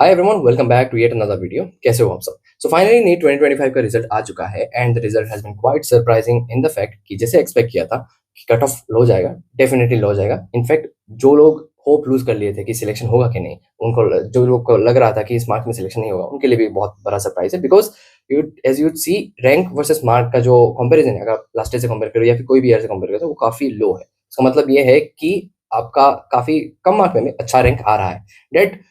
Hi everyone, welcome back to yet another video. कैसे हो आप सब? सो फाइनली नीट 2025 का रिजल्ट आ चुका है and the result has been quite surprising in the fact कि जैसे एक्सपेक्ट किया था कि कट ऑफ लो जाएगा, डेफिनेटली लो जाएगा। इनफैक्ट जो लोग होप लूज कर लिए थे कि सिलेक्शन होगा कि नहीं, उनको जो लोग को लग रहा था कि इस मार्क में सिलेक्शन नहीं होगा, उनके लिए भी बहुत बड़ा सरप्राइज है। Because you as you see rank versus mark का जो कंपेरिजन है, अगर लास्ट ईयर से कंपेयर करो या फिर कोई भी ईयर से कंपेयर करो, तो वो काफी लो है। इसका मतलब ये है कि आपका काफी कम मार्क में अच्छा रैंक आ रहा है। That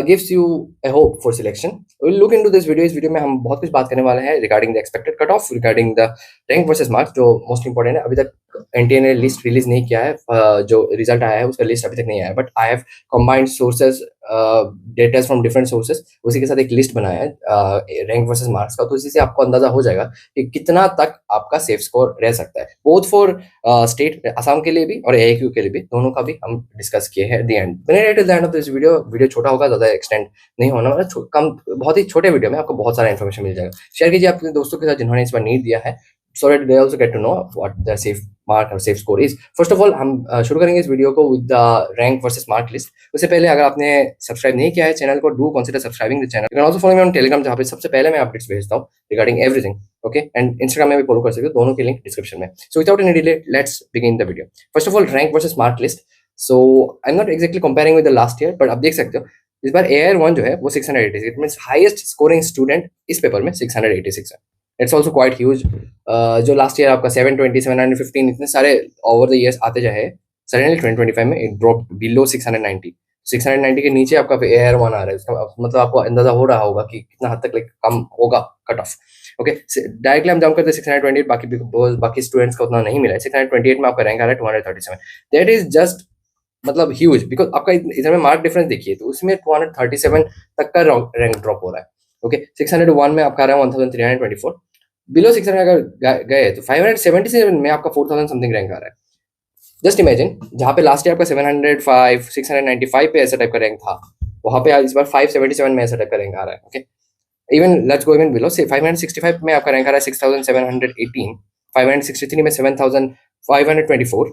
gives you a hope for selection. We'll look into this video. इस वीडियो में हम बहुत कुछ बात करने वाले हैं regarding the expected cut off, regarding the rank versus marks, जो मोस्ट इंपॉर्टेंट है। अभी तक एनटीए ने लिस्ट रिलीज नहीं किया है, जो रिजल्ट आया है उसका लिस्ट अभी तक नहीं आया है, but I have combined sources, data from different sources, उसी के साथ एक लिस्ट बनाया है रैंक वर्सेस मार्क्स का। तो इसी से आपको अंदाजा हो जाएगा कि कितना तक आपका सेफ स्कोर रह सकता है, बोथ फॉर स्टेट असम के लिए भी और एआईक्यू के लिए भी, दोनों का भी हम डिस्कस किए हैं। The end of this video छोटा होगा, ज्यादा एक्सटेंड नहीं होना वाला, कम बहुत ही छोटे वीडियो में आपको बहुत सारा इन्फॉर्मेशन मिल जाएगा। शेयर कीजिए अपने दोस्तों के साथ जिन्होंने इस बार नीट दिया है, so that they also get to know what the safe mark or safe score is. First of all, हम शुरू करेंगे इस वीडियो को with the rank versus mark list. उससे पहले अगर आपने सब्सक्राइब नहीं किया है चैनल को, do consider subscribing the channel. You can also follow me on Telegram, जहाँ पे सबसे पहले मैं अपडेट्स भेजता हूँ regarding everything. Okay, and Instagram में भी फॉलो कर सकते हो, दोनों के लिंक डिस्क्रिप्शन में। So without any delay, let's begin the video. First of all, rank versus mark list. So I'm not exactly comparing with the last year, but आप देख सकते हो इस बार AR1 जो है वो 686, it means highest scoring student इस paper में 686 है। It's also quite huge. जो लास्ट ईयर आपका 720, 715 इतने सारे ओवर द ईयर्स आते जाए, सडनली 2025 में इट ड्रॉप बिलो 690। 690 के नीचे आपका AR1 आ रहा है, इसका मतलब आपको अंदाजा हो रहा होगा कि कितना हद तक कम होगा कट ऑफ। ओके, डायरेक्टली हम जंप करते 628, बाकी स्टूडेंट्स को उतना नहीं मिला है। 628 में आपका रैंक आ रहा है 237। दैट इज जस्ट मतलब ह्यूज, बिकॉज आपका इधर में मार्क डिफरेंस देखिए, तो उसमें 237 तक का रैंक ड्रॉप हो रहा है। ओके, 601 में आपका आ रहा है 1324। बिलो 600 अगर गए तो 577 में आपका 4000 समथिंग रैंक आ रहा है। जस्ट इमेजिन, जहाँ पे लास्ट ईयर आपका 705, 695 पे ऐसा टाइप का रैंक था, वहाँ पे इस बार 577 में ऐसा टाइप का रैंक आ रहा है। Okay, even let's go even below, 565 में आपका रैंक आ रहा है 6718, 563 में 7524,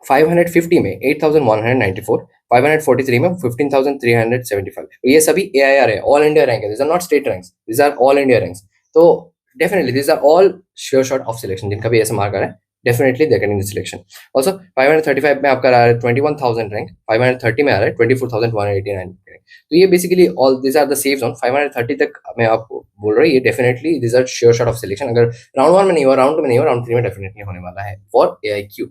550 में 8194, 543 में 15375। ये सभी AIR है, ऑल इंडिया रैंक है, this are not state ranks, this are all India ranks. तो definitely this are all sure shot of selection, जिनका भी ऐसा मार्क आ रहा है, definitely they getting the selection. Also 535 में आपका आ रहा है 21,000 रैंक, 530 में आ रहा है 24,189। तो ये basically all this are the safe zone. 530 तक मैं आपको बोल रहा हूँ, ये definitely this are sure shot of selection. अगर राउंड 1 में नहीं हुआ, राउंड 2 में नहीं हुआ, राउंड 3 में डेफिनेटली होने वाला है फॉर AIQ।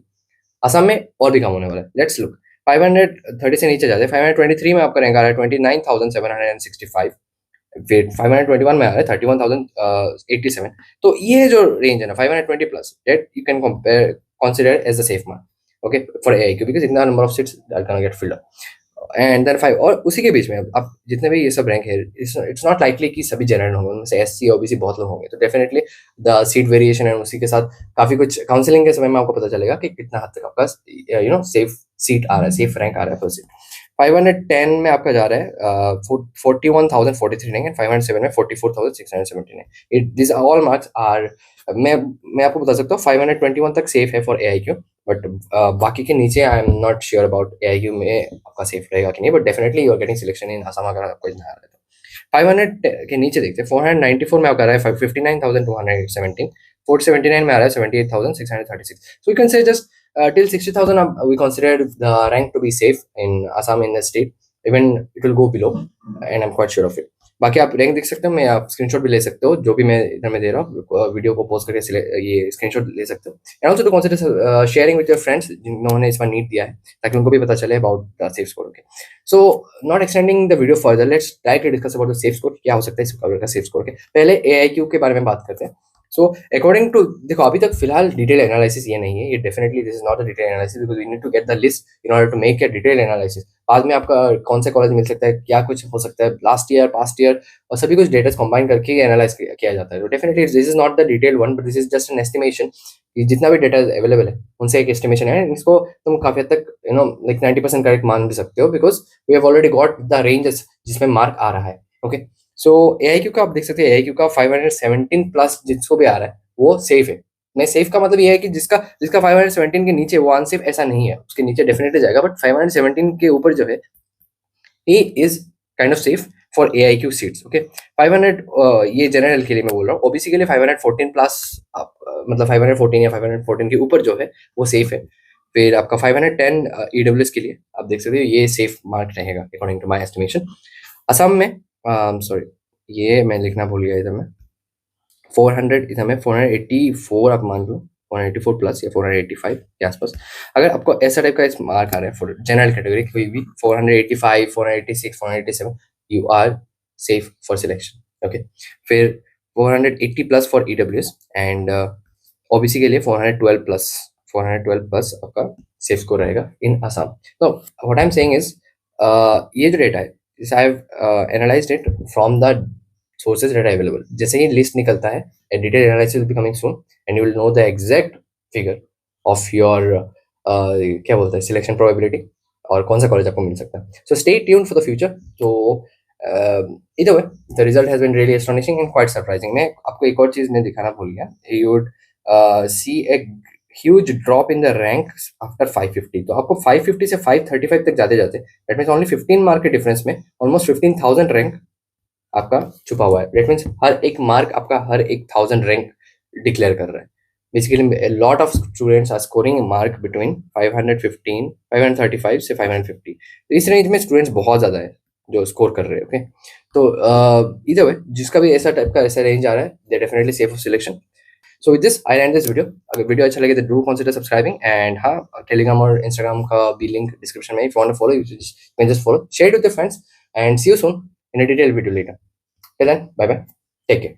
असम में और भी कम होने वाला है। लेट्स लुक, 530 से नीचे जाते हैं। 523 में आपका रैंक आ रहा है 29,765, फिर 521 में आ रहा है 31,087। तो ये जो रेंज है ना, 520 plus, that you can compare consider as the safe mark, okay, for AIQ, because इतना number of seats are gonna get filled up. And then 5, और उसी के बीच में अब जितने भी ये सब रैंक है, इट्स नॉट लाइकली कि सभी जनरल होंगे, उनमें से SC OBC बहुत लोग होंगे, तो डेफिनेटली द सीट वेरिएशन है, उसी के साथ काफी कुछ काउंसलिंग के समय में आपको पता चलेगा कि कितना हद तक आपका सेफ सीट आ रहा है, सेफ रैंक आ रहा है पर सीट। 510 में आपका जा रहा है 41,043 रैंक, 507 में 44,679। It this all marks are, मैं आपको बता सकता हूँ 521 तक सेफ है फॉर AIQ, बट बाकी के नीचे I am not sure about AIQ में आपका सेफ रहेगा कि नहीं, but definitely you are getting selection in Assam अगर आपको इतना आ रहा है तो। 500 के नीचे देखते हैं, 494 में आपका आ रहा है 59,217, 479 में आ रहा है 78,636। So you can say just till 60,000 we consider the rank to be safe in Assam, in the state. Even it will go below and I'm quite sure of it. बाकी आप रैंक देख सकते हो, मैं आप स्क्रीनशॉट भी ले सकते हो, जो भी मैं इधर में दे रहा हूँ, वीडियो को पोस्ट करके ये स्क्रीनशॉट ले सकते हो। And also to consider sharing with your friends जिन्होंने इस बार नीट दिया है, ताकि उनको भी पता चले about the safe score. Okay, so not extending the video further, let's directly discuss about the safe score. क्या हो सकता है इस कवर का सेफ स्कोर के पहले AIQ के बारे में बात करते हैं। सो अकॉर्डिंग टू, देखो अभी तक फिलहाल डिटेल एनालिसिस ये नहीं है, ये definitely this is not a detail analysis, because we need to get the list in order to make a detail analysis. बाद में आपका कौन से कॉलेज मिल सकता है, क्या कुछ हो सकता है लास्ट ईयर, पास्ट ईयर, और सभी कुछ डेटा कंबाइन करके एनालाइज किया जाता है। तो definitely this is not the detail one, but this is just an estimation. जितना भी डेटा अवेलेबल है उनसे एक एस्टिमेशन है, इसको तुम काफी हद तक लाइक 90% करेक्ट मान भी सकते हो, because we have already got the ranges जिसमें मार्क आ रहा है। ओके, सो AIQ का आप देख सकते हैं, AIQ का 517 प्लस जिसको भी आ रहा है वो सेफ है। मैं सेफ का मतलब ये है कि जिसका 517 के नीचे वो अनसेफ ऐसा नहीं है, उसके नीचे डेफिनेटली जाएगा, बट 517 के ऊपर जो है he is kind of safe for AIQ seats. Okay 500 ये जनरल के लिए मैं बोल रहा हूँ। ओबीसी के लिए 514 प्लस मतलब 514 या 514 के ऊपर जो है वो सेफ है। फिर आपका 510 EWS के लिए आप देख सकते हो ये सेफ मार्क रहेगा according to my estimation. Assam में सॉरी ये मैं लिखना भूल गया इधर में 400 इधर में 484 आप मान लो 484 प्लस या 485 के आसपास। अगर आपको ऐसा टाइप का इस मार्क आ रहा है फॉर जनरल कैटेगरी कोई भी 485 486 487 you are safe for selection. Okay फिर 480 plus for EWS and OBC के लिए 412 प्लस आपका सेफ स्कोर रहेगा इन असम। तो what I am saying is ये जो डेटा है I have analysed it from the sources that are available। जैसे ही लिस्ट निकलता है a detailed analysis will be coming soon and you will know the exact figure of your क्या बोलते हैं selection probability और कौन सा कॉलेज आपको मिल सकता है। So stay tuned for the future. तो either way the result has been really astonishing and quite surprising। मैं आपको एक और चीज मैं दिखाना भूल गया, you would see a huge drop in the ranks after 550। तो आपको 550 से 535 तक जाते जाते that means only 15 मार्क के डिफरेंस में almost 15,000 रैंक आपका छुपा हुआ है। दैट मीन्स हर एक मार्क आपका हर एक 1000 रैंक डिक्लेयर कर रहा है। Basically lot of students are scoring mark between 515 535 से 550। तो इस रेंज में स्टूडेंट्स बहुत ज़्यादा है जो स्कोर कर रहे हैं। ओके तो इधर वे जिसका भी ऐसा टाइप का ऐसा रेंज आ रहा है they definitely safe of selection. So with this I end this video. अगर वीडियो अच्छा लगे तो डू कंसीडर सब्सक्राइबिंग एंड हाँ टेलीग्राम और इंस्टाग्राम का भी लिंक डिस्क्रिप्शन में। If you want to follow you can just follow, share it with your friends and see you soon in a detailed video later. Till then, bye bye. Take care.